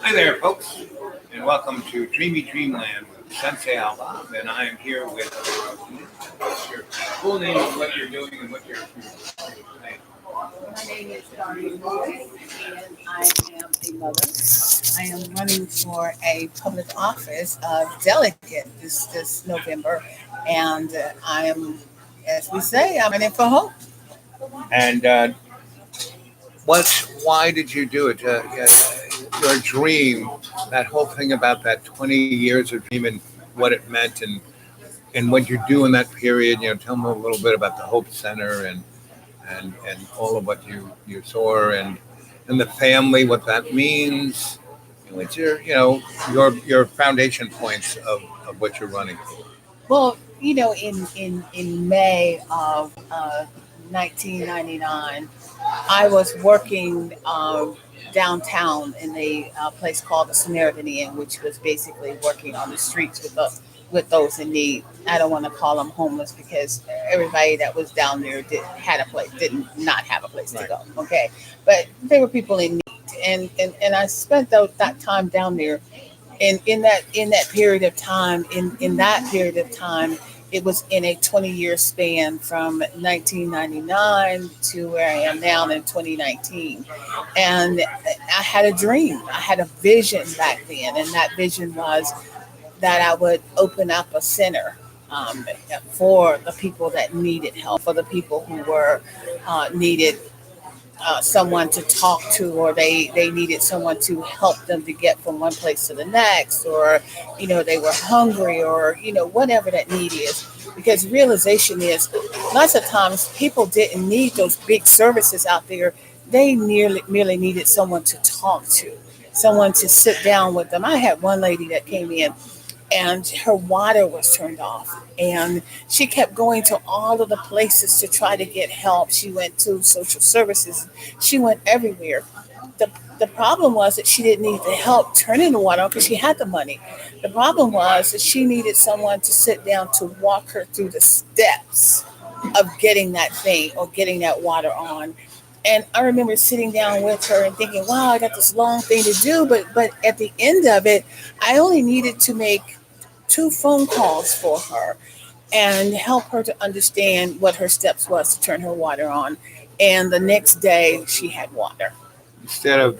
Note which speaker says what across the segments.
Speaker 1: Hi there, folks, and welcome to Dreamy Dreamland with Sensei Alba. And I am here with what's your full name and what you're doing and what you're saying.
Speaker 2: My name is Darlene Lewis, and I am a mother. I am running for a public office delegate this November, and I am, as we say, I'm running for hope.
Speaker 1: And why did you do it? Your dream, that whole thing about that 20 years of dream and what it meant and what you do in that period. Tell me a little bit about the Hope Center and all of what you saw and the family, what that means. What's your foundation points of what you're running for?
Speaker 2: Well, in May of 1999, I was working downtown in a place called the Samaritan Inn, which was basically working on the streets with those in need. I don't want to call them homeless because everybody that was down there didn't not have a place to
Speaker 1: Right.
Speaker 2: go. Okay, but they were people in need, and I spent that time down there. And in that period of time, it was in a 20-year span from 1999 to where I am now in 2019. And I had a dream. I had a vision back then, and that vision was that I would open up a center um, for the people that needed help, for the people who were needed someone to talk to, or they needed someone to help them to get from one place to the next, or they were hungry, or whatever that need is. Because realization is, lots of times people didn't need those big services out there. They merely needed someone to talk to, someone to sit down with them. I had one lady that came in, and her water was turned off, and she kept going to all of the places to try to get help. She went to social services, she went everywhere. The problem was that she didn't need the help turning the water on because she had the money. The problem was that she needed someone to sit down to walk her through the steps of getting that thing or getting that water on. And I remember sitting down with her and thinking, wow, I got this long thing to do, but at the end of it, I only needed to make two phone calls for her and help her to understand what her steps was to turn her water on. And the next day she had water.
Speaker 1: Instead of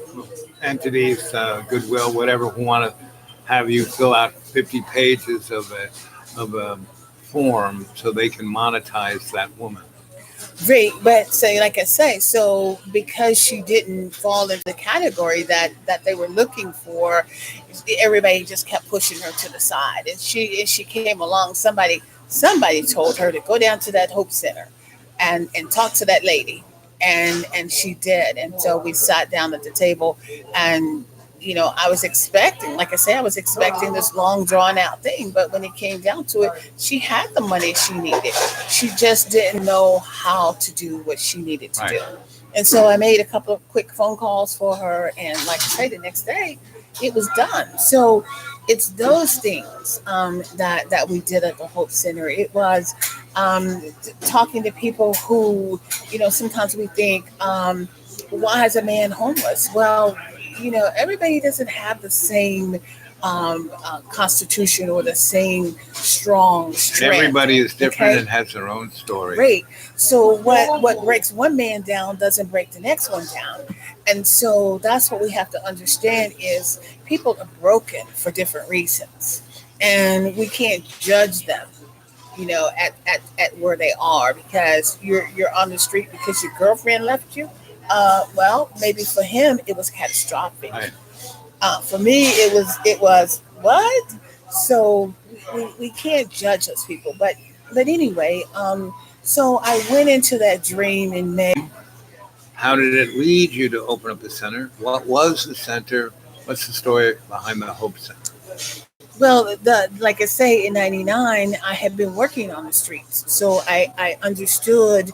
Speaker 1: entities, Goodwill, whatever, who want to have you fill out 50 pages of a form so they can monetize that woman.
Speaker 2: Great, but say like I say, so because she didn't fall into the category that they were looking for, everybody just kept pushing her to the side. And she came along. Somebody told her to go down to that Hope Center and talk to that lady, and she did. And so we sat down at the table, and I was expecting, like I say, I was expecting this long drawn out thing, but when it came down to it, she had the money she needed. She just didn't know how to do what she needed to
Speaker 1: Right.
Speaker 2: do. And so I made a couple of quick phone calls for her, and like I say, the next day it was done. So it's those things that we did at the Hope Center. It was talking to people who, sometimes we think, why is a man homeless? Well, everybody doesn't have the same constitution or the same strong strength.
Speaker 1: Everybody is different
Speaker 2: Okay,
Speaker 1: and has their own story.
Speaker 2: great. So what breaks one man down doesn't break the next one down. And so that's what we have to understand is people are broken for different reasons. And we can't judge them, at where they are, because you're on the street because your girlfriend left you. Well, maybe for him it was catastrophic.
Speaker 1: Right.
Speaker 2: For me, it was what? So we can't judge those people. But anyway, so I went into that dream in May.
Speaker 1: How did it lead you to open up the center? What was the center? What's the story behind the Hope Center?
Speaker 2: Well, the like I say, in '99, I had been working on the streets, so I understood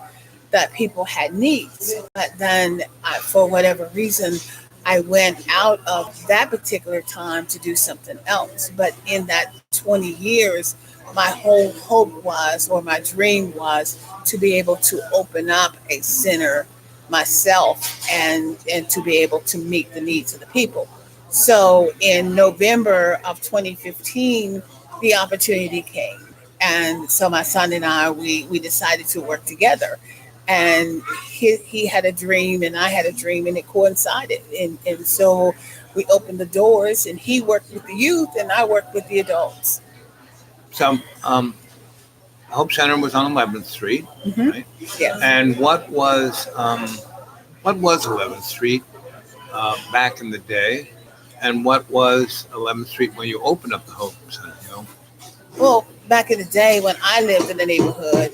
Speaker 2: that people had needs. But then, for whatever reason, I went out of that particular time to do something else. But in that 20 years, my whole hope was, or my dream was, to be able to open up a center myself and to be able to meet the needs of the people. So in November of 2015, the opportunity came. And so my son and I, we decided to work together. And he had a dream and I had a dream and it coincided. And so we opened the doors and he worked with the youth and I worked with the adults.
Speaker 1: So, Hope Center was on 11th Street,
Speaker 2: Hmm.
Speaker 1: right?
Speaker 2: Yes.
Speaker 1: And what was 11th Street back in the day, and what was 11th Street when you opened up the Hope Center? You know,
Speaker 2: Well, back in the day when I lived in the neighborhood,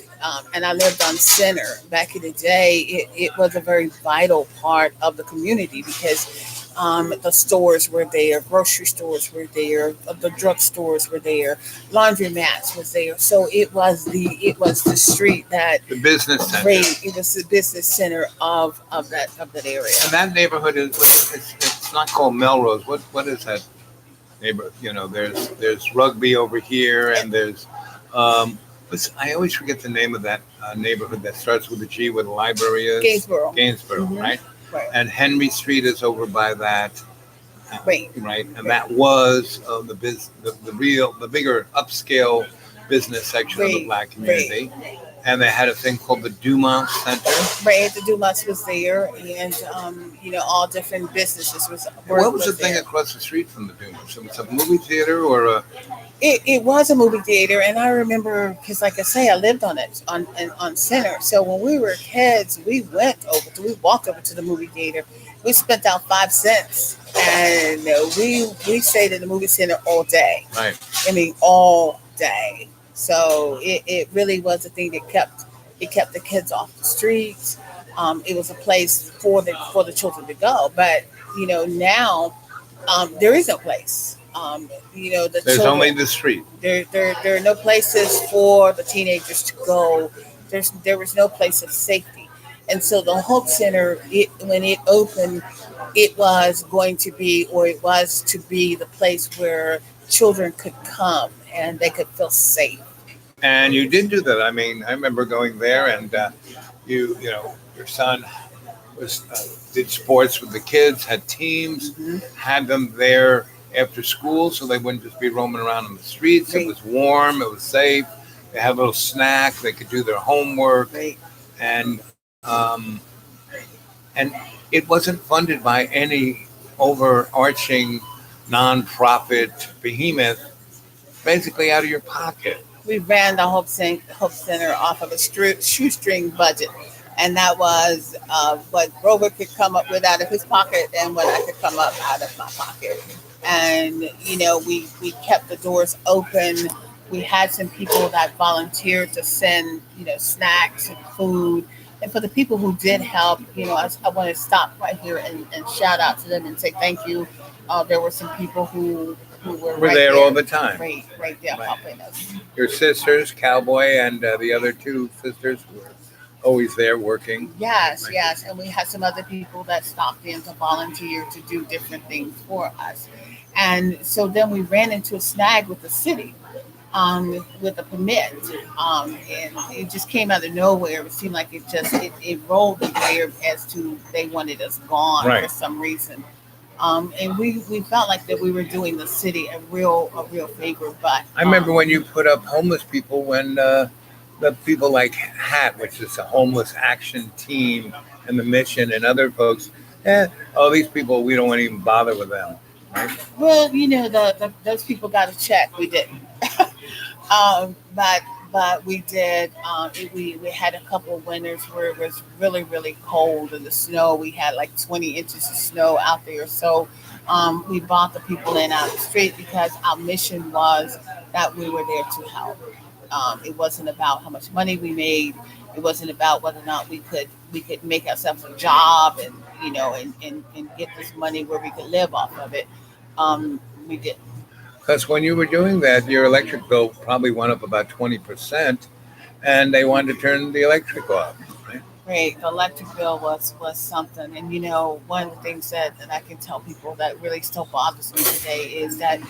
Speaker 2: and I lived on Center, back in the day, it was a very vital part of the community because the stores were there, grocery stores were there, the drug stores were there, laundromats was there. So it was the street that
Speaker 1: the business center.
Speaker 2: it was the business center of that area.
Speaker 1: And that neighborhood it's not called Melrose. What is that neighborhood? You know, there's Rugby over here, and there's I always forget the name of that neighborhood that starts with a G, where the library is.
Speaker 2: Gainsborough.
Speaker 1: Gainsborough,
Speaker 2: Mhm.
Speaker 1: right?
Speaker 2: Right.
Speaker 1: And Henry Street is over by that.
Speaker 2: Right.
Speaker 1: Right, and that was the bigger upscale business section of the
Speaker 2: Right.
Speaker 1: black community, and they had a thing called the Dumont Center.
Speaker 2: Right, the Dumas was there, and all different businesses
Speaker 1: What was the thing
Speaker 2: there.
Speaker 1: across the street from the Dumont? So it's a movie theater or a
Speaker 2: It was a movie theater, and I remember because, like I say, I lived on it on Center. So when we were kids, we walked over to the movie theater. We spent out 5 cents, and we stayed in the movie center all day.
Speaker 1: right?
Speaker 2: I mean, all day. So it really was a thing that kept the kids off the streets. It was a place for the children to go. But now there is no place. The
Speaker 1: There's
Speaker 2: children,
Speaker 1: only the street.
Speaker 2: there are no places for the teenagers to go. There was no place of safety, and so the Hope Center, when it opened, it was going to be, or it was to be, the place where children could come and they could feel safe.
Speaker 1: And you did do that. I mean, I remember going there, and your son was did sports with the kids, had teams,
Speaker 2: Hmm.
Speaker 1: had them there after school, so they wouldn't just be roaming around in the streets. It
Speaker 2: Right,
Speaker 1: was warm, it was safe. They had a little snack. They could do their homework,
Speaker 2: right,
Speaker 1: and um, and it wasn't funded by any overarching nonprofit behemoth. Basically, out of your pocket.
Speaker 2: we ran the Hope Center off of a shoestring budget, and that was what Grover could come up with out of his pocket and what I could come up out of my pocket. And we kept the doors open. We had some people that volunteered to send snacks and food. And for the people who did help, I want to stop right here and shout out to them and say thank you. There were some people who were
Speaker 1: We're
Speaker 2: right
Speaker 1: there all
Speaker 2: there,
Speaker 1: the time.
Speaker 2: right there
Speaker 1: Right.
Speaker 2: helping us.
Speaker 1: Your sisters, Cowboy, and the other two sisters were always there working.
Speaker 2: Yes,
Speaker 1: Right.
Speaker 2: yes. And we had some other people that stopped in to volunteer to do different things for us. And so then we ran into a snag with the city, with a permit. And it just came out of nowhere. It seemed like it rolled in there as to they wanted us gone
Speaker 1: Right.
Speaker 2: for some reason. And we felt like that we were doing the city a real favor. But
Speaker 1: I remember when you put up homeless people, when the people like HAT, which is a homeless action team, and the mission, and other folks, these people, we don't want to even bother with them. Right?
Speaker 2: well, those people got a check. We didn't. But we did. We had a couple of winters where it was really really cold and the snow. We had like 20 inches of snow out there. So we brought the people in out of the street because our mission was that we were there to help. It wasn't about how much money we made. It wasn't about whether or not we could make ourselves a job and and get this money where we could live off of it. We did.
Speaker 1: Because when you were doing that, your electric bill probably went up about 20%, and they wanted to turn the electric off. Right?
Speaker 2: Great. The electric bill was something, and one of the things that I can tell people that really still bothers me today is that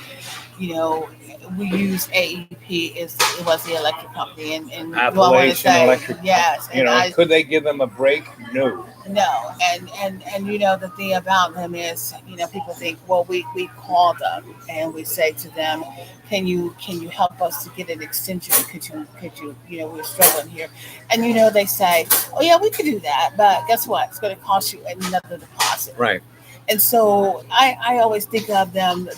Speaker 2: we use AEP is it was the electric company, and do I want to
Speaker 1: Appalachian
Speaker 2: say
Speaker 1: Electric.
Speaker 2: yes?
Speaker 1: You
Speaker 2: And
Speaker 1: know,
Speaker 2: I
Speaker 1: could they give them a break? No.
Speaker 2: no, and the thing about them is, people think, well, we call them and we say to them, can you help us to get an extension? Could you we're struggling here, and they say, oh yeah, we could do that, but guess what? It's going to cost you another deposit.
Speaker 1: Right.
Speaker 2: And so I always think of them,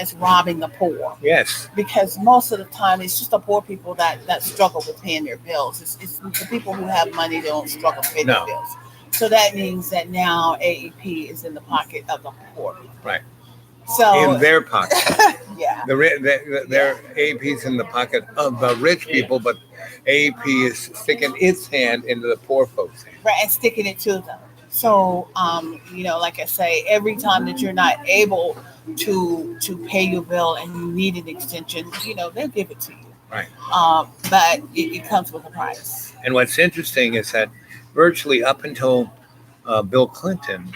Speaker 2: as robbing the poor,
Speaker 1: Yes.
Speaker 2: because most of the time it's just the poor people that struggle with paying their bills. It's the people who have money that don't struggle paying their
Speaker 1: No.
Speaker 2: bills. So that means that now AEP is in the pocket of the poor.
Speaker 1: Right.
Speaker 2: So
Speaker 1: In their pocket.
Speaker 2: yeah,
Speaker 1: Their AAP's in the pocket of the rich people, but AAP is sticking its hand into the poor folks' hand.
Speaker 2: right, and sticking it to them. So like I say, every time that you're not able to pay your bill and you need an extension, they'll give it to you.
Speaker 1: Right.
Speaker 2: But it comes with a price.
Speaker 1: And what's interesting is that virtually up until Bill Clinton,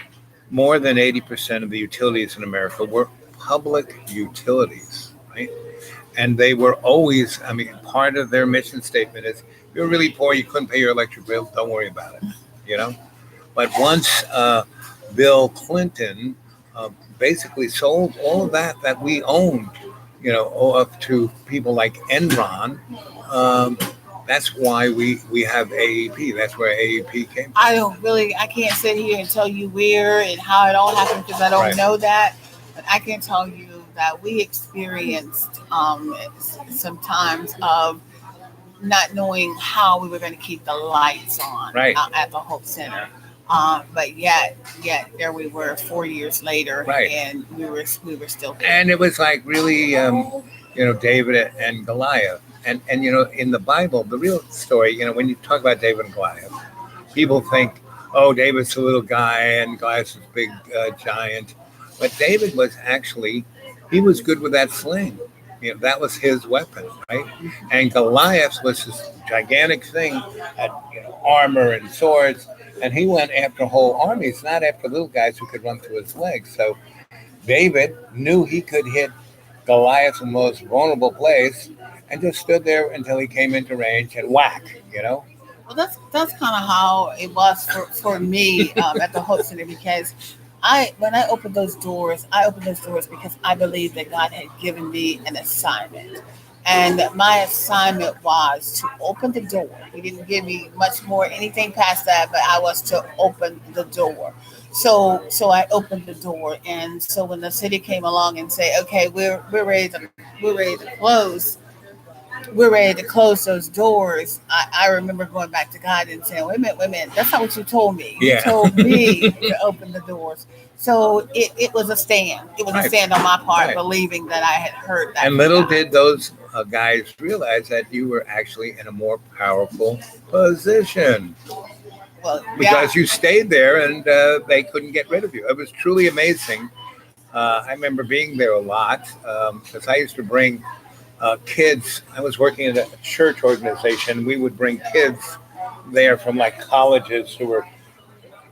Speaker 1: more than 80% of the utilities in America were public utilities, right? And they were always, I mean, part of their mission statement is, if you're really poor, you couldn't pay your electric bill, don't worry about it, you know? But once Bill Clinton basically sold all of that we owned, up to people like Enron, that's why we have AEP. That's where AEP came from.
Speaker 2: I can't sit here and tell you where and how it all happened because I don't
Speaker 1: Right.
Speaker 2: know that. But I can tell you that we experienced some times of not knowing how we were going to keep the lights on
Speaker 1: Right.
Speaker 2: At the Hope Center. But yet there we were 4 years later,
Speaker 1: Right.
Speaker 2: and we were still there.
Speaker 1: And it was like really, David and Goliath. And in the Bible, the real story, when you talk about David and Goliath, people think, oh, David's a little guy and Goliath's this big giant. But David was actually, he was good with that sling. That was his weapon, right? And Goliath was this gigantic thing, had armor and swords, and he went after whole armies, not after little guys who could run through his legs. So David knew he could hit Goliath's most vulnerable place, and just stood there until he came into range and whack.
Speaker 2: Well, that's kind of how it was for me at the Hope Center, because when I opened those doors because I believed that God had given me an assignment. And my assignment was to open the door. He didn't give me much more, anything past that, but I was to open the door. So I opened the door, and so when the city came along and say, "Okay, we're ready to close," we're ready to close those doors. I remember going back to God and saying, wait a minute, that's not what you told me. You
Speaker 1: Yeah.
Speaker 2: told me to open the doors. So it was a stand. It was
Speaker 1: Right.
Speaker 2: a stand on my part,
Speaker 1: Right.
Speaker 2: believing that I had heard that.
Speaker 1: And
Speaker 2: from
Speaker 1: little
Speaker 2: God.
Speaker 1: did those guys realize that you were actually in a more powerful position
Speaker 2: Well,
Speaker 1: because you stayed there and they couldn't get rid of you. It was truly amazing. I remember being there a lot because I used to bring kids. I was working at a church organization. We would bring kids there from like colleges who were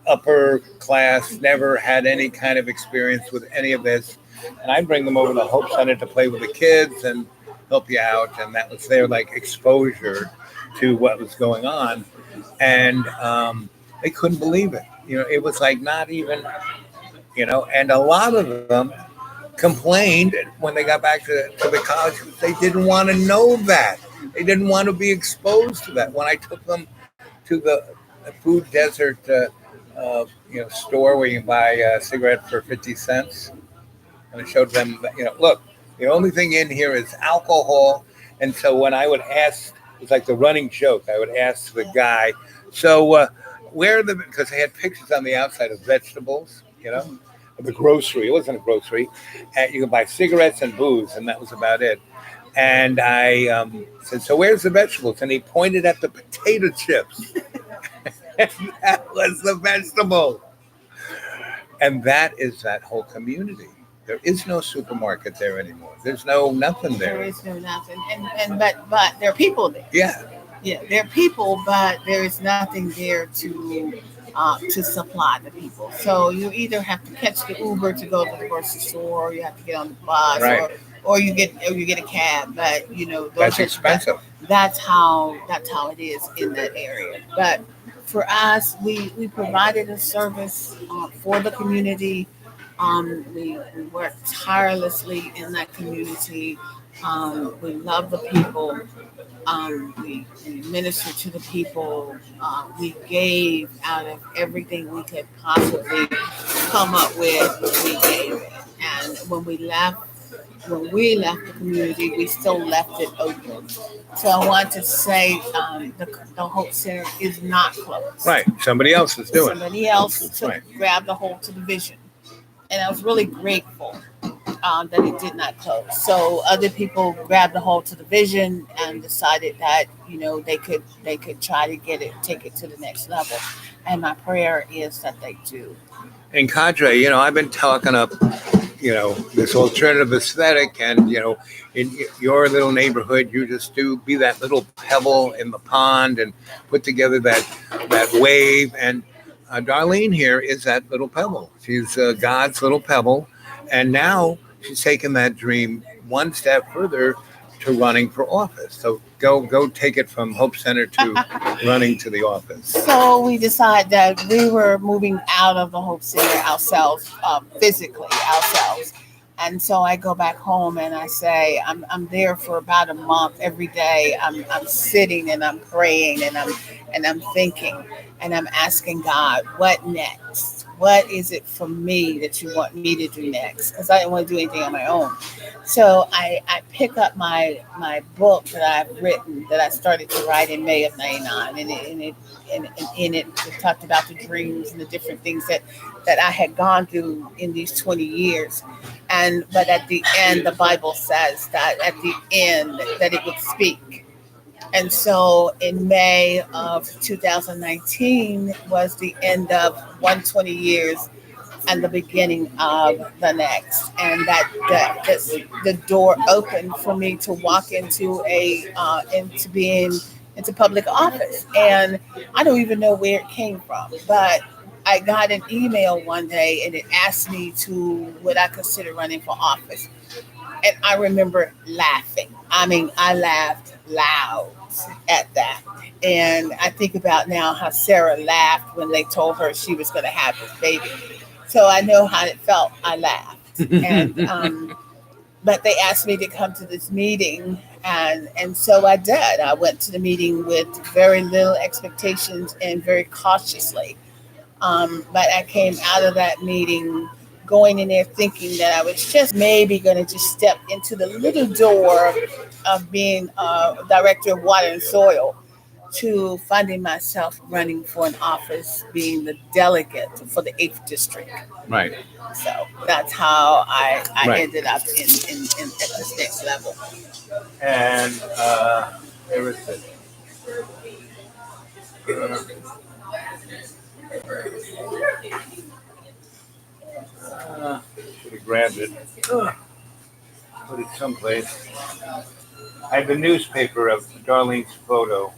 Speaker 1: upper class, never had any kind of experience with any of this. And I'd bring them over to Hope Center to play with the kids and help you out. And that was their like exposure to what was going on. And they couldn't believe it. It was like not even, and a lot of them complained when they got back to the college. They didn't want to know that. They didn't want to be exposed to that. When I took them to the food desert, store where you can buy a cigarette for 50 cents, and I showed them that, look, the only thing in here is alcohol. And so when I would ask, it was like the running joke, I would ask the guy, so where are because they had pictures on the outside of vegetables, the grocery. It wasn't a grocery. And you could buy cigarettes and booze, and that was about it. And I said, so where's the vegetables? And he pointed at the potato chips. And that was the vegetable. And that is that whole community. There is no supermarket there anymore. There's no nothing
Speaker 2: there
Speaker 1: there.
Speaker 2: is no nothing, but there are people there.
Speaker 1: Yeah.
Speaker 2: Yeah, there are people, but there is nothing there to supply the people. So you either have to catch the Uber to go to the grocery store, or you have to get on the bus,
Speaker 1: Right.
Speaker 2: or you get a cab. But you know,
Speaker 1: That's expensive.
Speaker 2: that's how it is in that area. But for us, we provided a service for the community. We work tirelessly in that community. We love the people. We minister to the people. We gave out of everything we could possibly come up with. We gave it, and when we left the community, we still left it open. So I want to say the Hope Center is not closed.
Speaker 1: Right. Somebody else is doing it.
Speaker 2: Somebody else took
Speaker 1: Right.
Speaker 2: grabbed the hold to the vision, and I was really grateful that it did not close. So other people grabbed a hold to the vision and decided that they could try to get it, take it to the next level. And my prayer is that they do.
Speaker 1: And Cadre, I've been talking up, this alternative aesthetic, and in your little neighborhood, you just do be that little pebble in the pond and put together that wave. And Darlene here is that little pebble. She's God's little pebble, and now she's taken that dream one step further to running for office. So go take it from Hope Center to running to the office.
Speaker 2: So we decided that we were moving out of the Hope Center ourselves, physically ourselves. And so I go back home and I say, I'm there for about a month every day. I'm sitting and I'm praying and I'm thinking and I'm asking God, what next? What is it for me that you want me to do next? Because I didn't want to do anything on my own. So I pick up my book that I've written, that I started to write in May of '99, and in it talked about the dreams and the different things that I had gone through in these 20 years. But at the end, the Bible says that at the end that it would speak. And so in May of 2019 was the end of 120 years and the beginning of the next. And the door opened for me to walk into public office. And I don't even know where it came from, but I got an email one day and it asked me to would I consider running for office. And I remember laughing. I mean, I laughed loud at that. And I think about now how Sarah laughed when they told her she was going to have this baby. So I know how it felt. I laughed. And but they asked me to come to this meeting, and so I did. I went to the meeting with very little expectations and very cautiously. But I came out of that meeting going in there thinking that I was just maybe going to just step into the little door of being director of water and soil to finding myself running for an office, being the delegate for the 8th district.
Speaker 1: Right.
Speaker 2: So that's how I
Speaker 1: Right.
Speaker 2: ended up in at this next level.
Speaker 1: And there is it. Should have grabbed it. Put it someplace. I have the newspaper of Darlene's photo.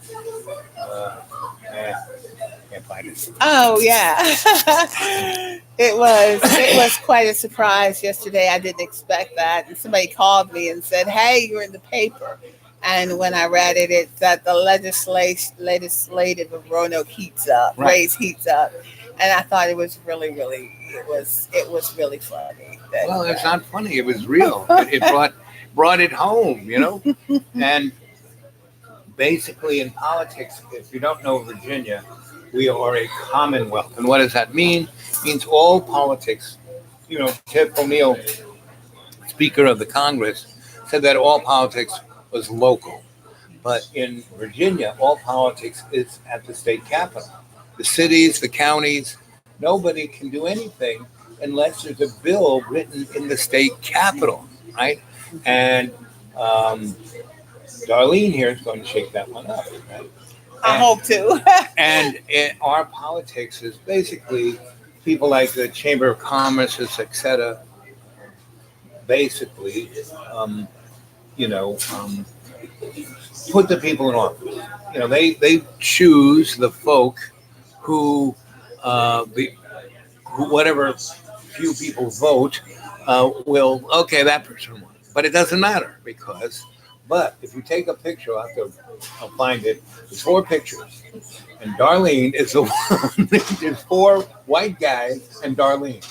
Speaker 1: Can't find it.
Speaker 2: Oh yeah, it was quite a surprise yesterday. I didn't expect that, and somebody called me and said, "Hey, you're in the paper." And when I read it, it said the legislative of Roanoke heats up,
Speaker 1: Right.
Speaker 2: raise heats up, and I thought it was really it was really funny.
Speaker 1: Well, it's not funny. It was real. It brought it home, And basically, in politics, if you don't know Virginia, we are a commonwealth. And what does that mean? It means all politics. Tip O'Neill, Speaker of the Congress, said that all politics was local. But in Virginia, all politics is at the state capitol. The cities, the counties, nobody can do anything unless there's a bill written in the state capitol, right? And Darlene here is going to shake that one up, right?
Speaker 2: I hope to.
Speaker 1: And our politics is basically people like the Chamber of Commerce, etc. Basically, put the people in office. They choose the folk who, the who, whatever few people vote, will, okay, that person won. But it doesn't matter because, but if you take a picture, I'll find it. There's four pictures, and Darlene is the one. There's four white guys and Darlene,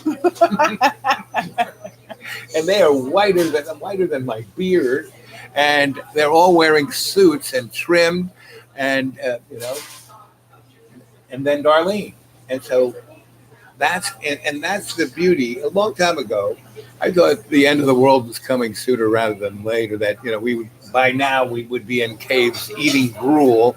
Speaker 1: and they are whiter than my beard, and they're all wearing suits and trimmed, and and then Darlene, and so that's the beauty. A long time ago, I thought the end of the world was coming sooner rather than later. That we would by now we would be in caves eating gruel,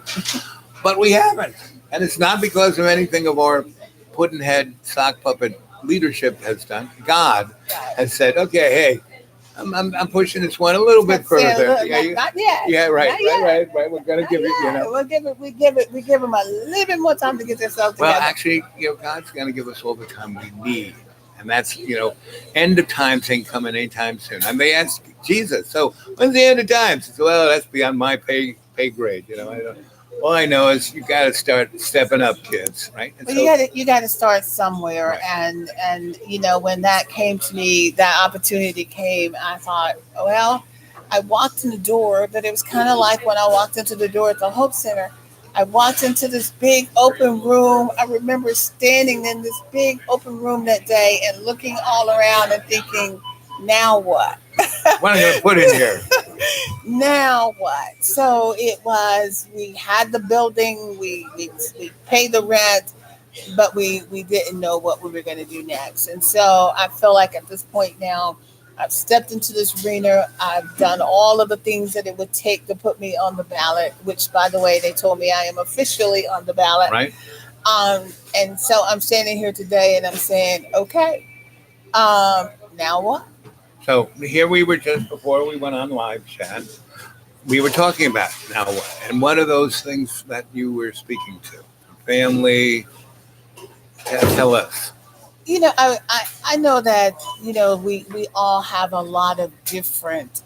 Speaker 1: but we haven't, and it's not because of anything of our puddin-head sock puppet leadership has done. God has said, "Okay, hey, I'm pushing this one a little bit further."
Speaker 2: Not yet.
Speaker 1: Yeah, right,
Speaker 2: Not yet.
Speaker 1: right. We're gonna give it,
Speaker 2: We give them a little bit more time to get themselves together.
Speaker 1: Well, actually, God's going to give us all the time we need, and that's end of times ain't coming anytime soon. And they ask Jesus, "So when's the end of times?" He said, "Well, that's beyond my pay grade. All I know is you got to start stepping up, kids, right?" And
Speaker 2: Well,
Speaker 1: so,
Speaker 2: you got to start somewhere,
Speaker 1: Right.
Speaker 2: and when that came to me, that opportunity came. I thought, well, I walked in the door, but it was kind of like when I walked into the door at the Hope Center. I walked into this big open room. I remember standing in this big open room that day and looking all around and thinking, now what?
Speaker 1: what am I going to put in here?
Speaker 2: Now what? So it was, we had the building, we paid the rent, but we didn't know what we were going to do next. And so I feel like at this point now, I've stepped into this arena. I've done all of the things that it would take to put me on the ballot, which, by the way, they told me I am officially on the ballot.
Speaker 1: Right?
Speaker 2: And so I'm standing here today and I'm saying, okay, now what?
Speaker 1: So here we were just before we went on live chat. We were talking about now what, and one of those things that you were speaking to, family. Tell us.
Speaker 2: I know that we all have a lot of different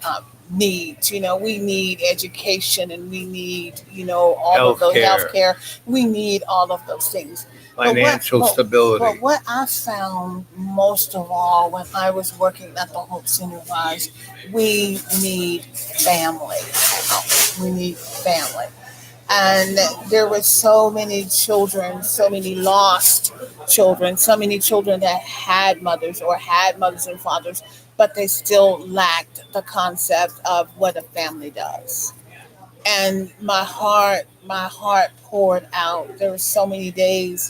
Speaker 2: needs. We need education, and we need all of those
Speaker 1: Healthcare.
Speaker 2: healthcare. We need all of those things.
Speaker 1: Financial stability.
Speaker 2: But what I found most of all when I was working at the Hope Center was we need family. We need family. And there were so many children, so many lost children, so many children that had mothers or had mothers and fathers, but they still lacked the concept of what a family does. And my heart poured out. There were so many days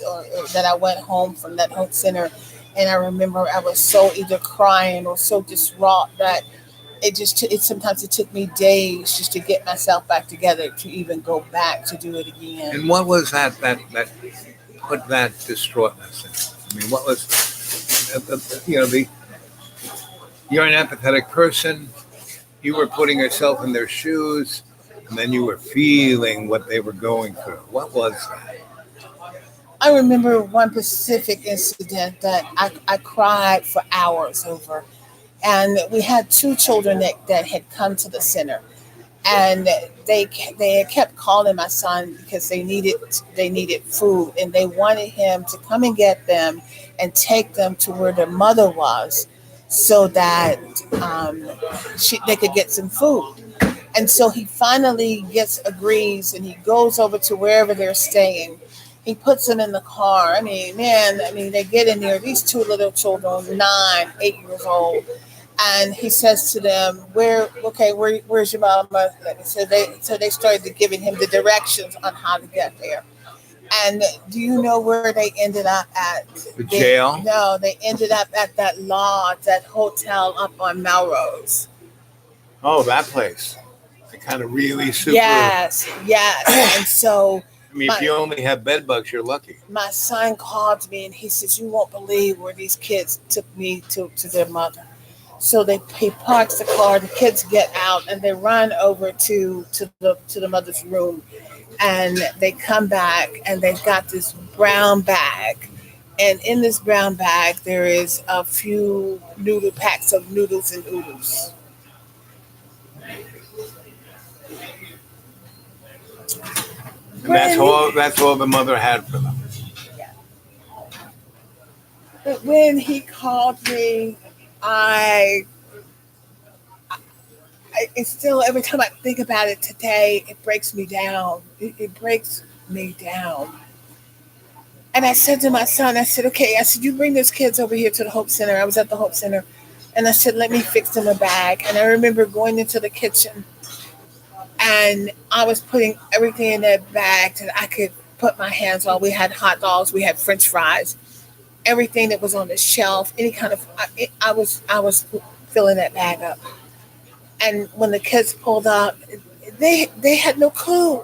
Speaker 2: that I went home from that Hope Center, and I remember I was so either crying or so distraught that sometimes it took me days just to get myself back together to even go back to do it again.
Speaker 1: And what was that put that distraughtness in? I mean, what was you're an empathetic person. You were putting yourself in their shoes, and then you were feeling what they were going through. What was that?
Speaker 2: I remember one specific incident that I cried for hours over. And we had two children that had come to the center, and they had kept calling my son because they needed food, and they wanted him to come and get them and take them to where their mother was, so that they could get some food. And so he finally agrees, and he goes over to wherever they're staying. He puts them in the car. I mean, they get in there. These two little children, 9, 8 years old. And he says to them, where's your mama? So they started giving him the directions on how to get there. And do you know where they ended up at?
Speaker 1: The jail?
Speaker 2: No, they ended up at that lodge, that hotel up on Melrose.
Speaker 1: Oh, that place. The kind of really super.
Speaker 2: Yes. And so
Speaker 1: I mean, if you only have bed bugs, you're lucky.
Speaker 2: my son called me and he says, you won't believe where these kids took me to their mother. So he parks the car, the kids get out, and they run over to the mother's room, and they come back, and they've got this brown bag, and in this brown bag there is a few packs of noodles and oodles.
Speaker 1: And that's all the mother had for them.
Speaker 2: But when he called me, I, it's still every time I think about it today, it breaks me down. It breaks me down. And I said to my son, I said, okay, I said, you bring those kids over here to the Hope Center. I was at the Hope Center. And I said, let me fix them a bag. And I remember going into the kitchen and I was putting everything in that bag that I could put my hands on. We had hot dogs, we had French fries, everything that was on the shelf, any kind of, I was filling that bag up. And when the kids pulled up, they had no clue.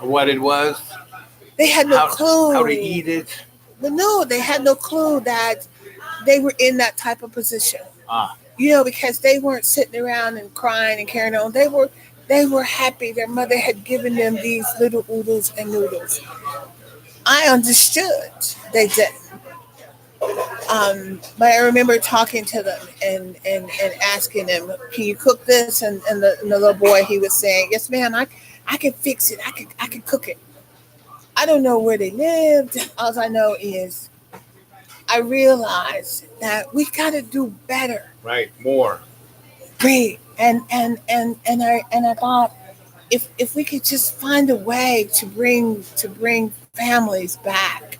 Speaker 1: What it was,
Speaker 2: They had no clue.
Speaker 1: how to eat it.
Speaker 2: But no, they had no clue that they were in that type of position.
Speaker 1: Ah,
Speaker 2: Because they weren't sitting around and crying and carrying on. They were happy. Their mother had given them these little oodles and noodles. I understood they didn't. But I remember talking to them and asking them, "Can you cook this?" And the little boy, he was saying, "Yes, ma'am. I can fix it. I can cook it." I don't know where they lived. All I know is I realized that we got to do better.
Speaker 1: right, more.
Speaker 2: Great. And I thought if we could just find a way to bring families back,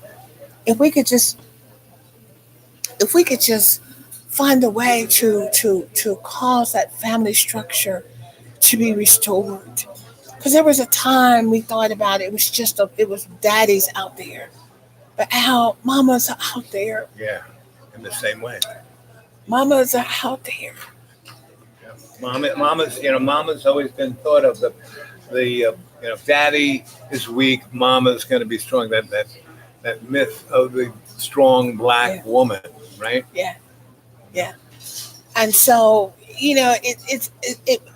Speaker 2: if we could just find a way to cause that family structure to be restored. Because there was a time we thought about it was it was daddies out there, but how mamas are out there.
Speaker 1: Yeah, in the same way.
Speaker 2: Mamas are out there.
Speaker 1: Yeah. Mama's always been thought of daddy is weak, mama's going to be strong. That myth of the strong black
Speaker 2: Yeah.
Speaker 1: woman, right?
Speaker 2: Yeah, yeah. And so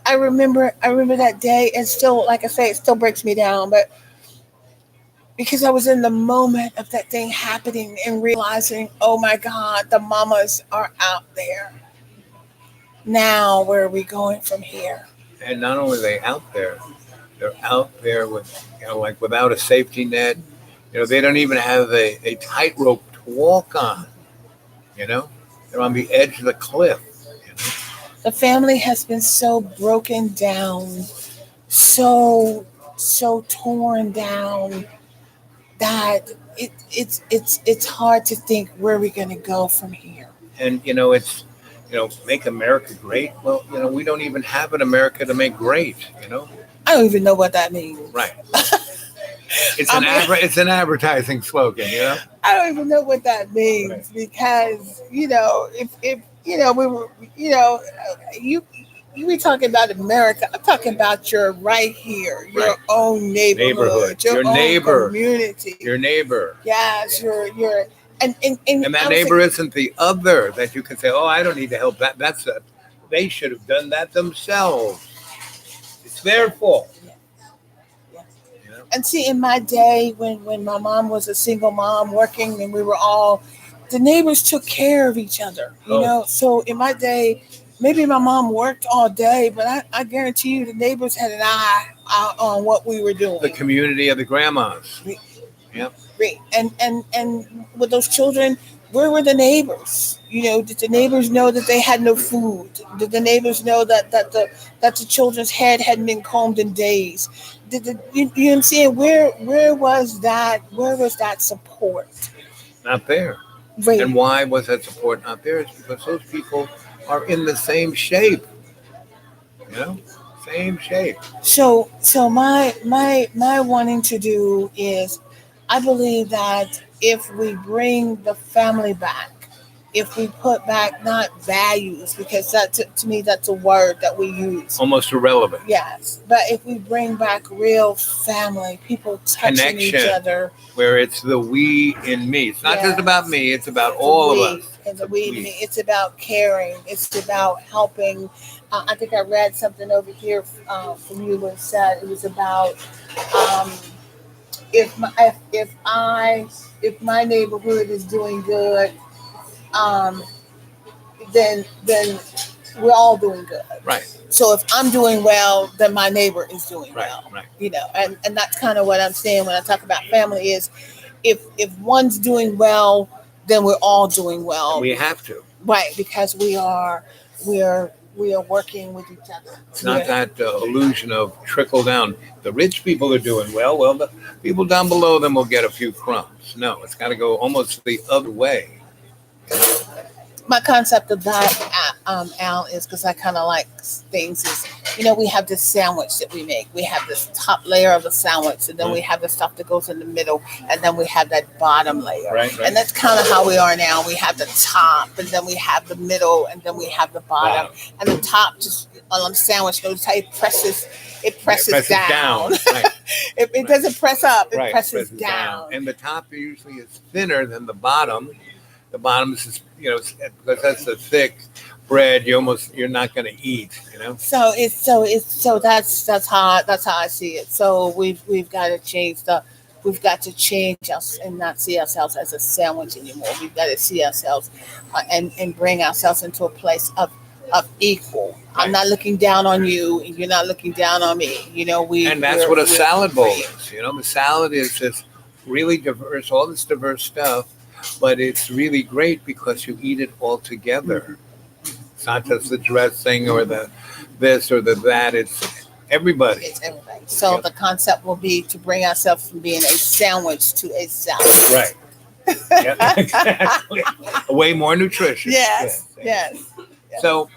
Speaker 2: I remember that day, and still, like I say, it still breaks me down, but because I was in the moment of that thing happening and realizing, oh my God, the mamas are out there. Now, where are we going from here?
Speaker 1: And not only are they out there, they're out there with, like without a safety net. They don't even have a tightrope to walk on. They're on the edge of the cliff.
Speaker 2: The family has been so broken down, so torn down that it's hard to think where we're going to go from here.
Speaker 1: And it's make America great. Well, we don't even have an America to make great.
Speaker 2: I don't even know what that means.
Speaker 1: Right. It's
Speaker 2: I
Speaker 1: an
Speaker 2: mean-
Speaker 1: it's an advertising slogan.
Speaker 2: I don't even know what that means
Speaker 1: Right.
Speaker 2: because if we were you were talking about America. I'm talking about your right here, your
Speaker 1: Right.
Speaker 2: own neighborhood, your own
Speaker 1: neighbor.
Speaker 2: community.
Speaker 1: Your neighbor.
Speaker 2: Yes, your and
Speaker 1: And that
Speaker 2: I was
Speaker 1: neighbor
Speaker 2: thinking,
Speaker 1: isn't the other that you can say, "Oh, I don't need to help." They should have done that themselves. It's their fault.
Speaker 2: yeah, yeah.
Speaker 1: You know?
Speaker 2: And see, in my day, when my mom was a single mom working, and we were all, the neighbors took care of each other.
Speaker 1: Oh.
Speaker 2: So in my day, maybe my mom worked all day, but I guarantee you, the neighbors had an eye out on what we were doing.
Speaker 1: The community of the grandmas. Yep.
Speaker 2: Great. And with those children, where were the neighbors? Did the neighbors know that they had no food? Did the neighbors know that the children's head hadn't been combed in days? You know what I'm saying? Where was that? Where was that support?
Speaker 1: Not there.
Speaker 2: Right.
Speaker 1: And why was that support not there? It's because those people are in the same shape. Same shape.
Speaker 2: So my wanting to do is, I believe that if we bring the family back, if we put back not values, because that to me that's a word that we use.
Speaker 1: Almost irrelevant.
Speaker 2: Yes, but if we bring back real family, people touching each
Speaker 1: Connection.
Speaker 2: other,
Speaker 1: Where it's the we in me. It's not just
Speaker 2: Yes.
Speaker 1: about me. It's about
Speaker 2: the
Speaker 1: all
Speaker 2: we,
Speaker 1: of us.
Speaker 2: and the
Speaker 1: It's a
Speaker 2: we,
Speaker 1: we.
Speaker 2: it's about caring. It's about helping. I think I read something over here from you where it said it was about if my neighborhood is doing good, then we're all doing good.
Speaker 1: Right.
Speaker 2: So if I'm doing well, then my neighbor is doing
Speaker 1: Right.
Speaker 2: well.
Speaker 1: Right.
Speaker 2: And that's kind of what I'm saying when I talk about family is if one's doing well, then we're all doing well.
Speaker 1: And we have to.
Speaker 2: Right, because we are working with each other.
Speaker 1: It's not that illusion of trickle down. The rich people are doing well. Well, the people down below them will get a few crumbs. No, it's got to go almost the other way.
Speaker 2: My concept of that, Al, is because I kind of like things is, we have this sandwich that we make. We have this top layer of the sandwich, and then we have the stuff that goes in the middle, and then we have that bottom layer.
Speaker 1: Right.
Speaker 2: And that's kind of how we are now. We have the top, and then we have the middle, and then we have the bottom. And the top just on the sandwich, notice how it presses down.
Speaker 1: Right.
Speaker 2: It doesn't press up, it
Speaker 1: Right.
Speaker 2: presses down.
Speaker 1: And the top usually is thinner than the bottom. The bottom is, because that's the thick bread. You're not going to eat.
Speaker 2: So that's how I see it. So we've got to change us and not see ourselves as a sandwich anymore. We've got to see ourselves and bring ourselves into a place of equal.
Speaker 1: Right.
Speaker 2: I'm not looking down on you, and you're not looking down on me.
Speaker 1: And that's what a salad bowl is. The salad is just really diverse, all this diverse stuff. But it's really great because you eat it all together. It's not just the dressing or the this or the that. It's everybody.
Speaker 2: It's everybody. So the concept will be to bring ourselves from being a sandwich to a salad.
Speaker 1: Right. Yeah, exactly. Way more nutritious.
Speaker 2: Yes.
Speaker 1: So,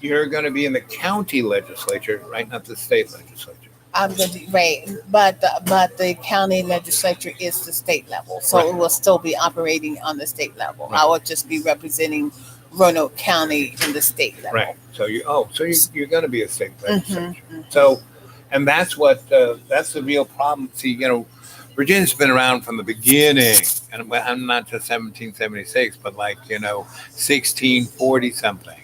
Speaker 1: you're going to be in the county legislature, right? Not the state legislature.
Speaker 2: I'm going to right, but the county legislature is the state level, so
Speaker 1: Right.
Speaker 2: It will still be operating on the state level.
Speaker 1: Right.
Speaker 2: I will just be representing Roanoke County in the state level.
Speaker 1: Right. So you're going to be a state legislature.
Speaker 2: Mhm.
Speaker 1: So, and that's the real problem. See, Virginia's been around from the beginning, and I'm not just 1776, but 1640 something,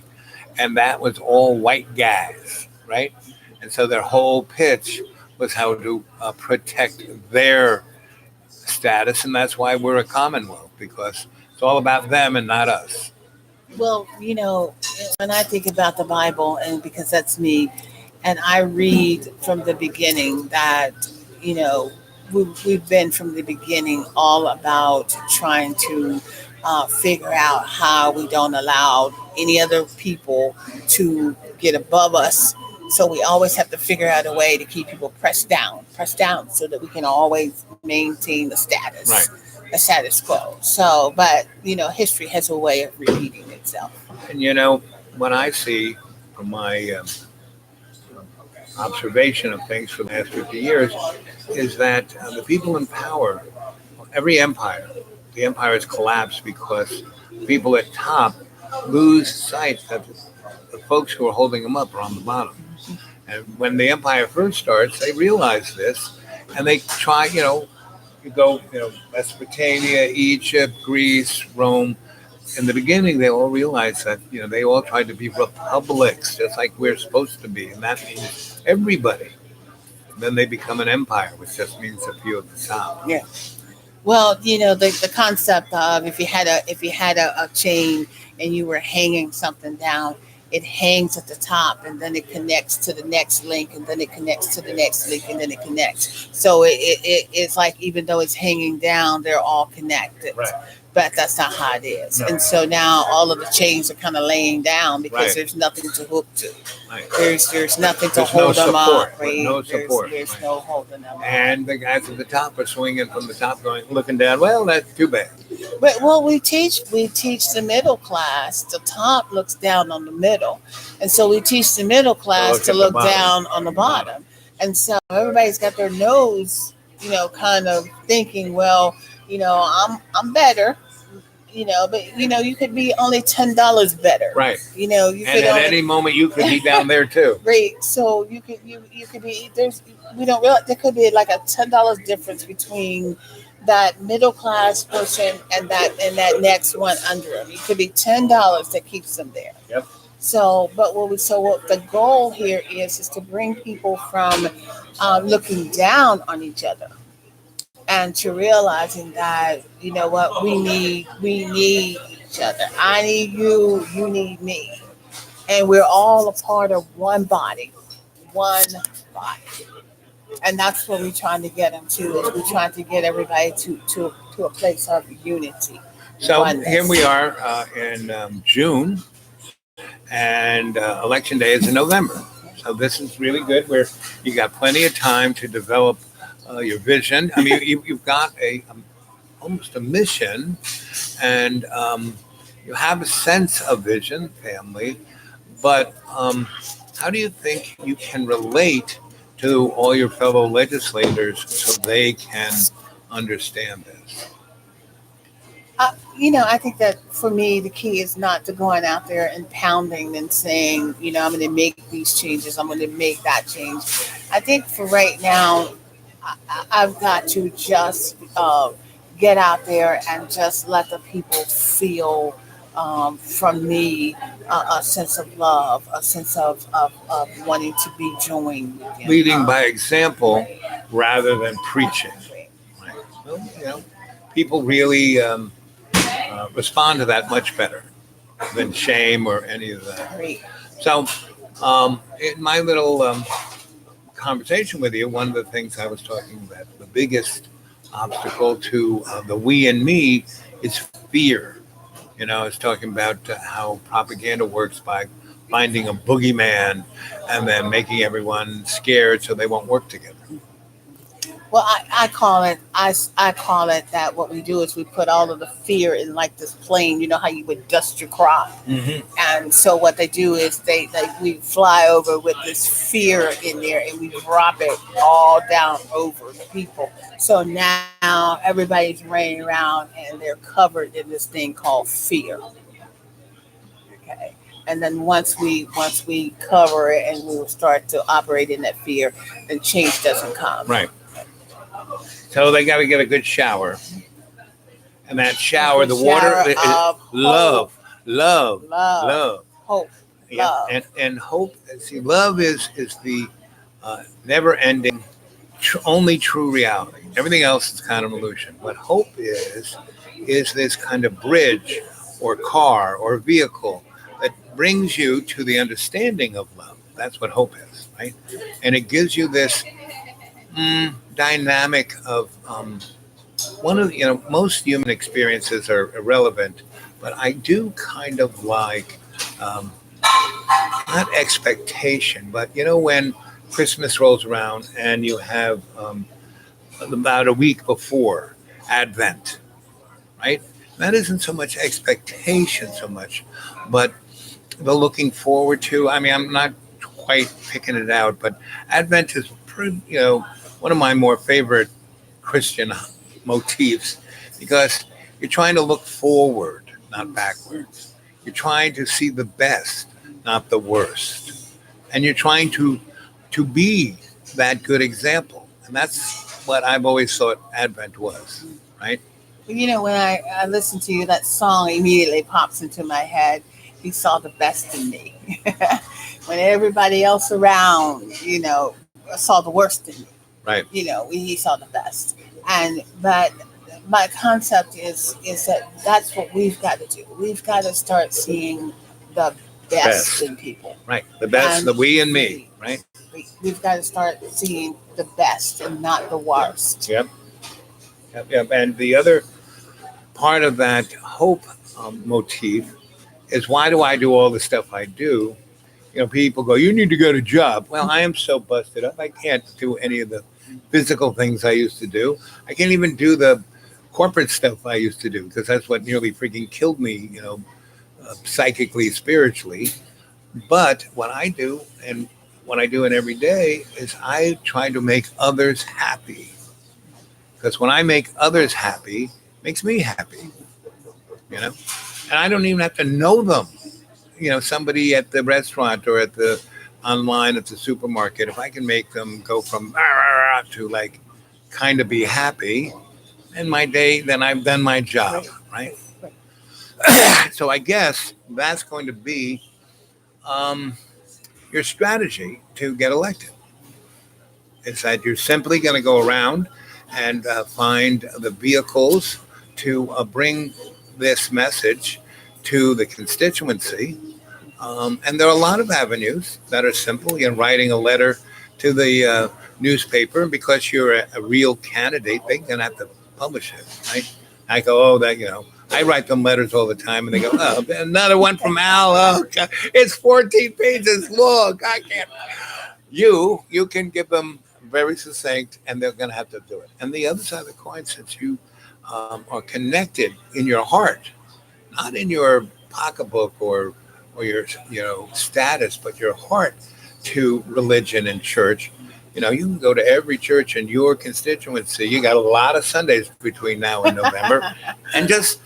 Speaker 1: and that was all white guys, right? And so their whole pitch was how to protect their status, and that's why we're a commonwealth, because it's all about them and not us.
Speaker 2: Well, when I think about the Bible, and because that's me, and I read from the beginning that we've been from the beginning all about trying to figure out how we don't allow any other people to get above us. So we always have to figure out a way to keep people pressed down so that we can always maintain the status,
Speaker 1: Right.
Speaker 2: the status quo. So, but, history has a way of repeating itself.
Speaker 1: And what I see from my observation of things for the last 50 years is that the people in power, every empire, the empire has collapsed because people at top lose sight that the folks who are holding them up are on the bottom. And when the empire first starts, they realize this, and they try, you go, Mesopotamia, Egypt, Greece, Rome. In the beginning, they all realized that, they all tried to be republics, just like we're supposed to be. And that means everybody. And then they become an empire, which just means a few at the top.
Speaker 2: Yeah. Well, the concept of if you had a chain and you were hanging something down, it hangs at the top, and then it connects to the next link, and then it connects to the next link, and then it connects. So it's like, even though it's hanging down, they're all connected.
Speaker 1: Right.
Speaker 2: But that's not how it is.
Speaker 1: No.
Speaker 2: And so now all of the chains are kind of laying down because
Speaker 1: Right.
Speaker 2: there's nothing to hook to.
Speaker 1: Right.
Speaker 2: There's nothing to
Speaker 1: There's
Speaker 2: hold
Speaker 1: no
Speaker 2: them
Speaker 1: support,
Speaker 2: up. Right?
Speaker 1: no support,
Speaker 2: There's
Speaker 1: right.
Speaker 2: no holding them up.
Speaker 1: And the guys at the top are swinging from the top, looking down. Well, that's too bad.
Speaker 2: But we teach the middle class. The top looks down on the middle, and so we teach the middle class
Speaker 1: Look
Speaker 2: to
Speaker 1: at the
Speaker 2: look
Speaker 1: bottom.
Speaker 2: down on the bottom. And so everybody's got their nose, kind of thinking, well, I'm better, but you could be only $10 better.
Speaker 1: Right.
Speaker 2: You
Speaker 1: And
Speaker 2: could
Speaker 1: at
Speaker 2: only,
Speaker 1: any moment, you could be down there too.
Speaker 2: right. So you could be we don't realize there could be like a $10 difference between that middle class person and that next one under them. It could be $10 that keeps them there.
Speaker 1: Yep.
Speaker 2: So, what the goal here is to bring people from looking down on each other and to realizing that we need each other. I need you, you need me. And we're all a part of one body, one body. And that's what we're trying to get them to. Is we're trying to get everybody to a place of unity,
Speaker 1: So here
Speaker 2: oneness.
Speaker 1: we are in June, and election day is in November. So this is really good. Where you got plenty of time to develop your vision. I mean, you've got a almost a mission, and you have a sense of vision, family. But how do you think you can relate to all your fellow legislators so they can understand this?
Speaker 2: I think that for me, the key is not to going out there and pounding and saying, I'm going to make these changes, I'm going to make that change. I think for right now, I've got to just get out there and just let the people feel from me a sense of love, a sense of wanting to be joined.
Speaker 1: Leading by example rather than preaching. Right. Well, people really respond to that much better than shame or any of that.
Speaker 2: Great.
Speaker 1: So, in my little conversation with you, one of the things I was talking about, the biggest obstacle to the we and me is fear. I was talking about how propaganda works by finding a boogeyman and then making everyone scared so they won't work together.
Speaker 2: Well, I call it I call it that what we do is we put all of the fear in like this plane. You know how you would dust your crop,
Speaker 1: Mm-hmm.
Speaker 2: and so what they do is we fly over with this fear in there, and we drop it all down over the people. So now everybody's running around and they're covered in this thing called fear. Okay. And then once we cover it and we will start to operate in that fear, then change doesn't come.
Speaker 1: Right. So they got to get a good shower, and that shower, the water,
Speaker 2: Shower of
Speaker 1: love, love,
Speaker 2: love,
Speaker 1: love.
Speaker 2: hope,
Speaker 1: Yeah,
Speaker 2: love.
Speaker 1: and hope. See, love is the never-ending, only true reality. Everything else is kind of illusion. What hope is this kind of bridge, or car, or vehicle that brings you to the understanding of love. That's what hope is, right? And it gives you this dynamic of one of most human experiences are irrelevant, but I do kind of like um, not expectation, but when Christmas rolls around and you have about a week before Advent, right? That isn't so much expectation so much, but the looking forward to. I mean, I'm not quite picking it out, but Advent is pretty, one of my more favorite Christian motifs because you're trying to look forward, not backwards. You're trying to see the best, not the worst, and you're trying to be that good example, and that's what I've always thought Advent was, right?
Speaker 2: When I listen to you, that song immediately pops into my head. He saw the best in me. When everybody else around, saw the worst in me.
Speaker 1: Right.
Speaker 2: He saw the best. And but my concept is that that's what we've got to do. We've got to start seeing the best
Speaker 1: Best.
Speaker 2: in people.
Speaker 1: Right. The best,
Speaker 2: And
Speaker 1: the we and me, right?
Speaker 2: we've got to start seeing the best and not the worst.
Speaker 1: Yep. Yep. Yep. And the other part of that hope motif is why do I do all the stuff I do? People go, you need to get a job. Well, I am so busted up. I can't do any of the physical things I used to do. I can't even do the corporate stuff I used to do because that's what nearly freaking killed me, psychically, spiritually. But what I do and what I do in every day is I try to make others happy because when I make others happy, it makes me happy, and I don't even have to know them. Somebody at the restaurant or at the online at the supermarket, if I can make them go from "Ah, rah, rah," to like kind of be happy in my day, then I've done my job, right? So I guess that's going to be your strategy to get elected. It's that you're simply going to go around and find the vehicles to bring this message to the constituency. And there are a lot of avenues that are simple. You're writing a letter to the newspaper, because you're a real candidate. They're going to have to publish it, right? I go, oh, that, I write them letters all the time, and they go, oh, another one from Al. Oh, God, it's 14 pages long. I can't. You can give them very succinct, and they're going to have to do it. And the other side of the coin, since you are connected in your heart, not in your pocketbook or your status, but your heart to religion and church. You can go to every church in your constituency. You got a lot of Sundays between now and November, and just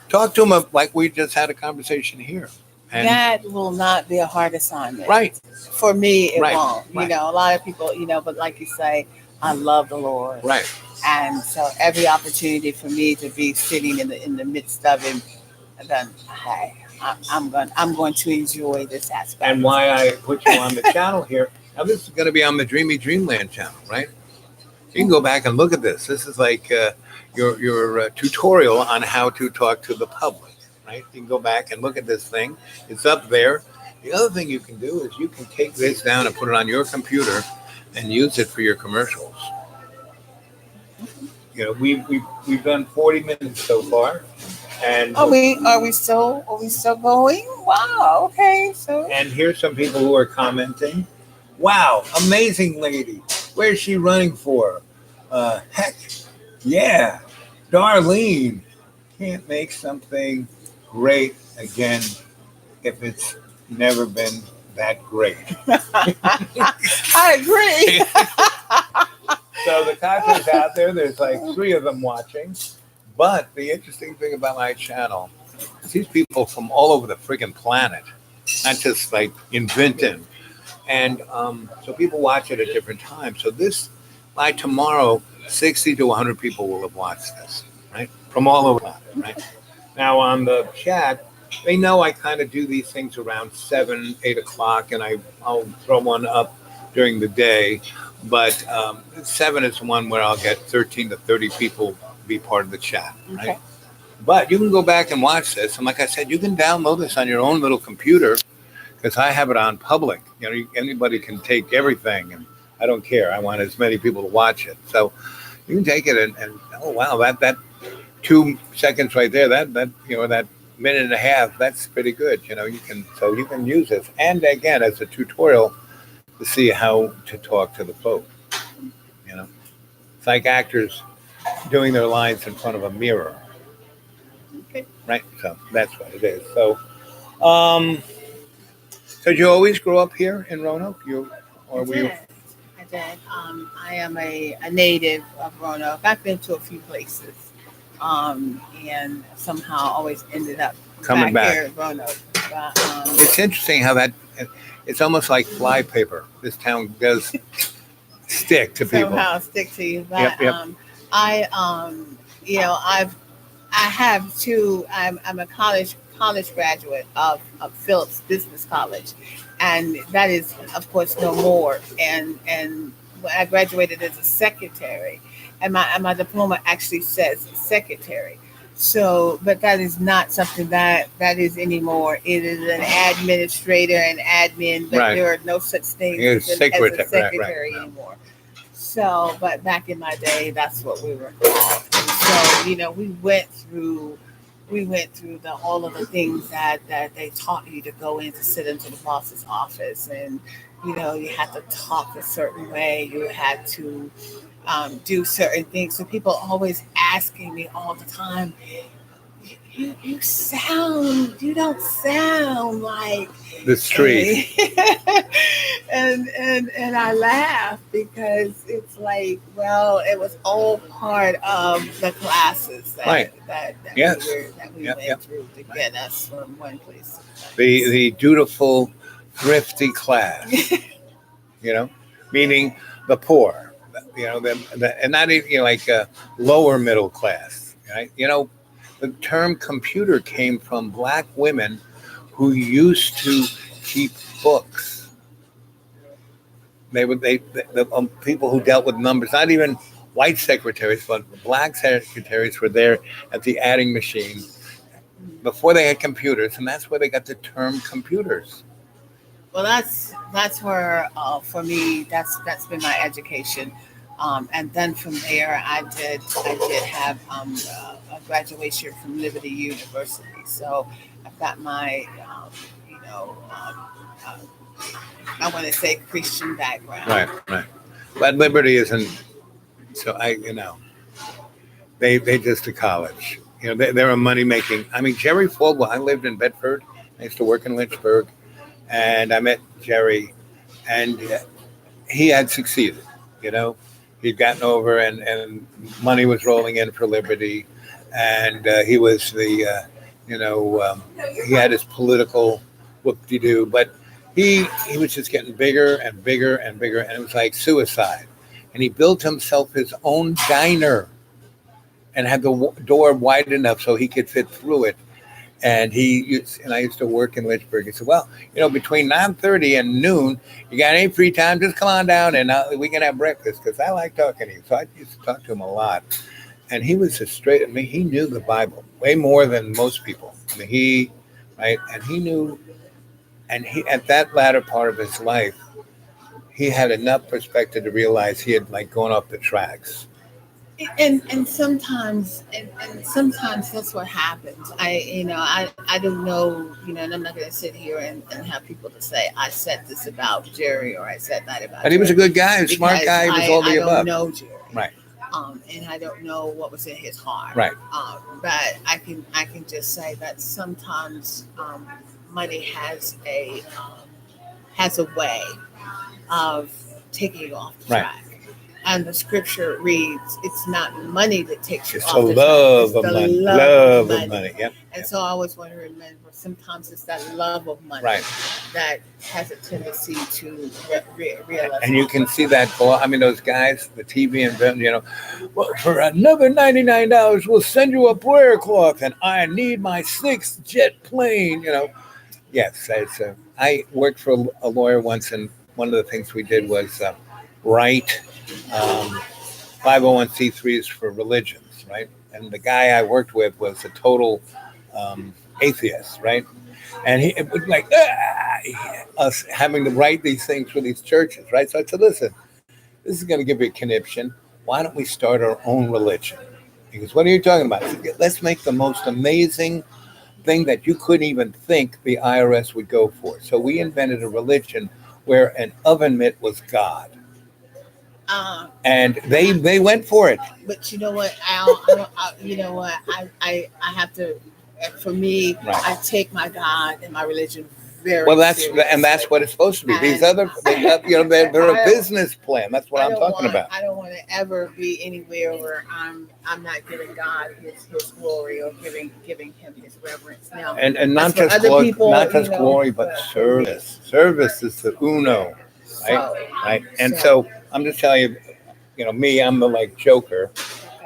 Speaker 1: talk to them like we just had a conversation here. And
Speaker 2: that will not be a hard assignment.
Speaker 1: right,
Speaker 2: For me, it
Speaker 1: Right,
Speaker 2: won't.
Speaker 1: right.
Speaker 2: A lot of people, but like you say, I love the Lord.
Speaker 1: right.
Speaker 2: And so every opportunity for me to be sitting in the midst of him, then hey, I'm going to enjoy this aspect.
Speaker 1: And why I put you on the channel here. Now this is going to be on the Dreamy Dreamland channel, right? You can go back and look at this. This is like your tutorial on how to talk to the public, right? You can go back and look at this thing. It's up there. The other thing you can do is you can take this down and put it on your computer and use it for your commercials. We've done 40 minutes so far, and
Speaker 2: Are we still going? Wow. Okay. So
Speaker 1: and here's some people who are commenting. Wow, amazing lady. Where's she running for? Heck, yeah, Darlene. Can't make something great again if it's never been that great.
Speaker 2: I agree.
Speaker 1: So the concert's out there. There's like 3 of them watching. But the interesting thing about my channel is these people from all over the friggin' planet, not just like in Vinton. And so people watch it at different times. So by tomorrow, 60 to 100 people will have watched this, right? From all over, right? Now on the chat, they know I kind of do these things around 7, 8 o'clock, and I'll throw one up during the day. But 7 is one where I'll get 13 to 30 people be part of the chat, right?
Speaker 2: Okay.
Speaker 1: But you can go back and watch this. And like I said, you can download this on your own little computer, because I have it on public. Anybody can take everything, and I don't care. I want as many people to watch it. So you can take it and oh wow, that 2 seconds right there, that minute and a half, that's pretty good. You can use this, and again, as a tutorial to see how to talk to the folk. It's like actors doing their lines in front of a mirror.
Speaker 2: Okay.
Speaker 1: Right? So that's what it is. So so did you always grow up here in Roanoke?
Speaker 2: I did. I am a native of Roanoke. I've been to a few places, and somehow always ended up
Speaker 1: Coming back.
Speaker 2: here in Roanoke. But,
Speaker 1: It's interesting how it's almost like flypaper. This town does stick to people.
Speaker 2: somehow stick to you. But
Speaker 1: Yep.
Speaker 2: I have two. I'm a college graduate of Phillips Business College, and that is, of course, no more. And I graduated as a secretary, and my diploma actually says secretary. So, but that is not something that is anymore. It is an administrator and admin, but
Speaker 1: Right.
Speaker 2: there are no such things
Speaker 1: You're
Speaker 2: as a
Speaker 1: secretary, right,
Speaker 2: secretary
Speaker 1: right.
Speaker 2: anymore. So, but back in my day, that's what we were called. And so, we went through all of the things that they taught you to go in to sit into the boss's office, and you had to talk a certain way. You had to do certain things. So people always asking me all the time, you don't sound like
Speaker 1: The street.
Speaker 2: and I laugh because it's like, well, it was all part of the classes that
Speaker 1: Right. Yes.
Speaker 2: we
Speaker 1: Yep,
Speaker 2: went
Speaker 1: yep.
Speaker 2: through to get us from one place to
Speaker 1: The dutiful, thrifty class. Meaning the poor. And not even like lower middle class. Right? The term computer came from black women who used to keep books. The people who dealt with numbers, not even white secretaries, but black secretaries were there at the adding machine, before they had computers, and that's where they got the term computers.
Speaker 2: Well, that's where for me that's been my education, and then from there I did have a graduation from Liberty University. So I've got my you know uh, I want to say Christian background.
Speaker 1: Right, right. But Liberty isn't. So they just a college. They're a money making. I mean, Jerry Falwell. I lived in Bedford. I used to work in Lynchburg, and I met Jerry, and he had succeeded. You know, he'd gotten over, and money was rolling in for Liberty, and he was he had his political whoop-de-doo, but he was just getting bigger and bigger and bigger, and it was like suicide. And he built himself his own diner and had the door wide enough so he could fit through it. And I used to work in Lynchburg. He said, "Well, between 9:30 and noon, you got any free time? Just come on down and we can have breakfast because I like talking to you." So I used to talk to him a lot. And he was just straight. I mean, he knew the Bible way more than most people. I mean, and he knew, and he at that latter part of his life, he had enough perspective to realize he had gone off the tracks.
Speaker 2: And sometimes sometimes that's what happens. I don't know, and I'm not going to sit here and have people to say I said this about Jerry or I said that about.
Speaker 1: But he was a good guy, a smart guy. He was all the above.
Speaker 2: I don't know Jerry,
Speaker 1: right?
Speaker 2: And I don't know what was in his heart,
Speaker 1: right?
Speaker 2: But I can just say that sometimes money has a way of taking you off the track. And the scripture reads, "It's not money that takes you
Speaker 1: it's
Speaker 2: off the track.
Speaker 1: It's the love of money. Yep.
Speaker 2: And so I always want to remember, sometimes it's that love of money that has a tendency to realize.
Speaker 1: And you can see that. I mean, those guys, the TV and well, for another $99, we'll send you a prayer cloth, and I need my 6th jet plane. Yes, I worked for a lawyer once, and one of the things we did was write 501c3s for religions, right? And the guy I worked with was a total atheist, right? And it was like us having to write these things for these churches, right? So I said, listen, this is going to give you a conniption. Why don't we start our own religion? Because what are you talking about? I said, let's make the most amazing thing that you couldn't even think the IRS would go for. So we invented a religion where an oven mitt was God. And they went for it.
Speaker 2: But you know what, Al? I have to. For me, I take my God and my religion very seriously.
Speaker 1: That's what it's supposed to be. These other, they're a business plan. That's what I'm talking about.
Speaker 2: I don't want to ever be anywhere where I'm not giving God his glory or giving him his reverence. Now,
Speaker 1: and not just glory, glory, but service. Service is the uno, right? And so I'm just telling you, me, I'm the joker.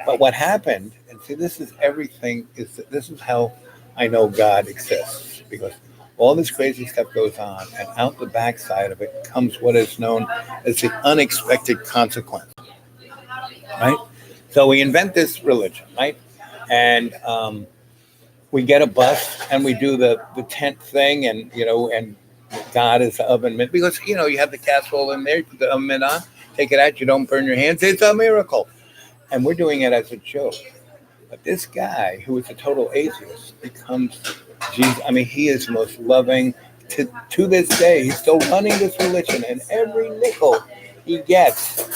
Speaker 1: But what happened, and see, this is everything. This is how I know God exists, because all this crazy stuff goes on, and out the backside of it comes what is known as the unexpected consequence, right? So we invent this religion, right? And we get a bus and we do the tent thing, and God is the oven mitt, because you have the casserole in there, you put the oven mitt on, take it out, you don't burn your hands. It's a miracle, and we're doing it as a joke. But this guy, who is a total atheist, becomes Jesus. I mean, he is the most loving. To this day, he's still running this religion, and every nickel he gets,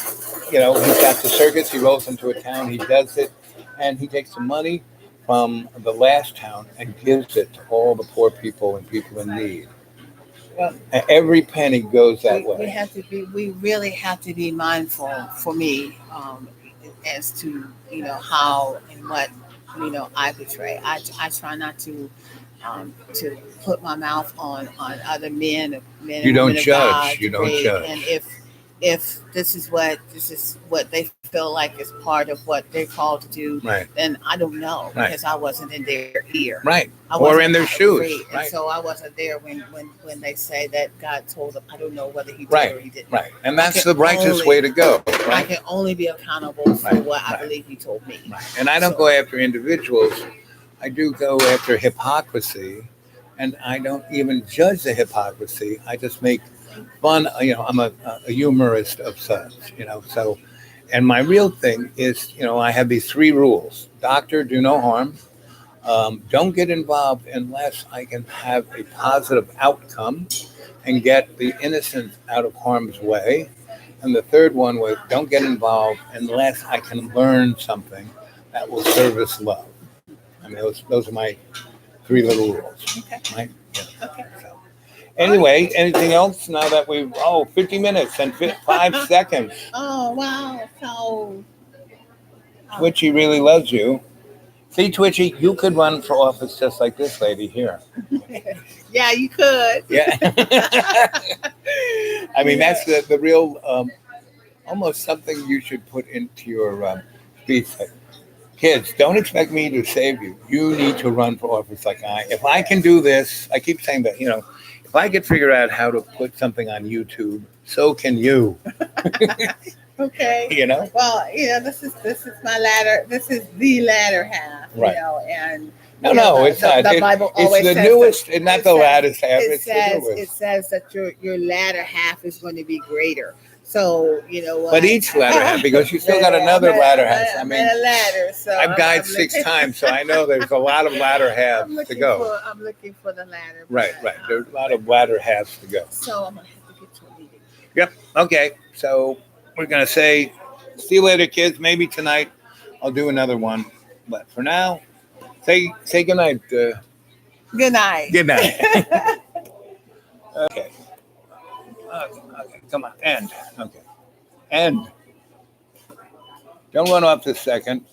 Speaker 1: he's got the circus. He rolls into a town, he does it, and he takes the money from the last town and gives it to all the poor people and people in need. Well, and every penny goes that way.
Speaker 2: We really have to be mindful. For me, as to how and what I betray. I try not to put my mouth on other men.
Speaker 1: You don't judge. You don't judge.
Speaker 2: And if this is what they feel like is part of what they're called to do, then I don't know, because I wasn't in their ear,
Speaker 1: or in their shoes,
Speaker 2: and so I wasn't there when they say that God told them. I don't know whether he did or he didn't.
Speaker 1: And that's the righteous way to go.
Speaker 2: I can only be accountable for what I believe he told me.
Speaker 1: And I don't go after individuals. I do go after hypocrisy, and I don't even judge the hypocrisy. I just make fun. I'm a humorist of such. So, and my real thing is, I have these three rules: doctor, do no harm. Don't get involved unless I can have a positive outcome and get the innocent out of harm's way. And the third one was don't get involved unless I can learn something that will service love. I mean, those are my three little rules.
Speaker 2: Okay.
Speaker 1: Right? Yeah.
Speaker 2: Okay.
Speaker 1: So, anyway, anything else now that 50 minutes and 5 seconds.
Speaker 2: Oh wow. So
Speaker 1: Twitchy really loves you. See, Twitchy, you could run for office just like this lady here.
Speaker 2: yeah, you could.
Speaker 1: Yeah. I mean, that's the real, almost something you should put into your speech. Kids, don't expect me to save you. You need to run for office like I. If I can do this, I keep saying that, if I could figure out how to put something on YouTube, so can you.
Speaker 2: Okay. Well, this is my latter. This is the latter half.
Speaker 1: Right.
Speaker 2: And
Speaker 1: No, it's not.
Speaker 2: The Bible
Speaker 1: It's
Speaker 2: always
Speaker 1: the
Speaker 2: says
Speaker 1: newest, and not the lattest half.
Speaker 2: It
Speaker 1: It's the
Speaker 2: says
Speaker 1: newest.
Speaker 2: that your latter half is going to be greater. So
Speaker 1: But each ladder half, because you still got another ladder half. I mean,
Speaker 2: a ladder. So
Speaker 1: I've died 6 times, so I know there's a lot of ladder halves to go.
Speaker 2: I'm looking for the ladder.
Speaker 1: Right. There's a lot of ladder halves to go.
Speaker 2: So I'm gonna have to get to a meeting.
Speaker 1: Yep. Okay. So we're gonna say, see you later, kids. Maybe tonight I'll do another one, but for now, say good night.
Speaker 2: Good night.
Speaker 1: Good night. Okay. Okay. Come on. End. Okay. End. Don't run off this second.